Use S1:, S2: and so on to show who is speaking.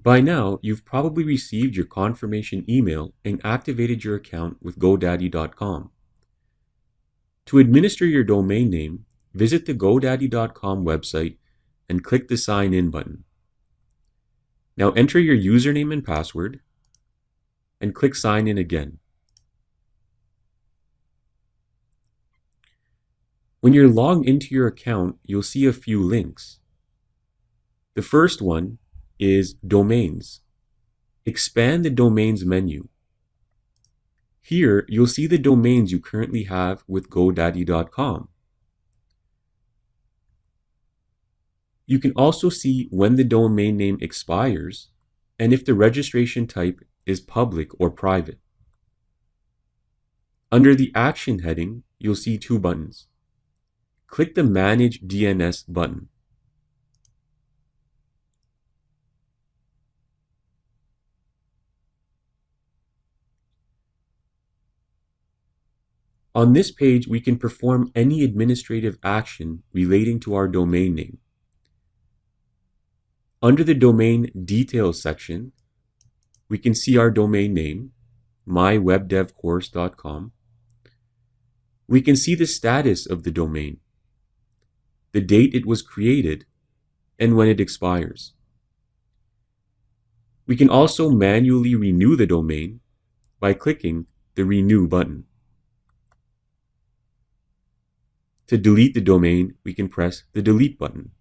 S1: By now, you've probably received your confirmation email and activated your account with Godaddy.com. To administer your domain name, visit the Godaddy.com website and click the Sign In button. Now enter your username and password and click Sign In again. When you're logged into your account, you'll see a few links. The first one is Domains. Expand the Domains menu. Here, you'll see the domains you currently have with GoDaddy.com. You can also see when the domain name expires and if the registration type is public or private. Under the Action heading, you'll see two buttons. Click the Manage DNS button. On this page, we can perform any administrative action relating to our domain name. Under the Domain Details section, we can see our domain name, mywebdevcourse.com. We can see the status of the domain, the date it was created, and when it expires. We can also manually renew the domain by clicking the Renew button. To delete the domain, we can press the Delete button.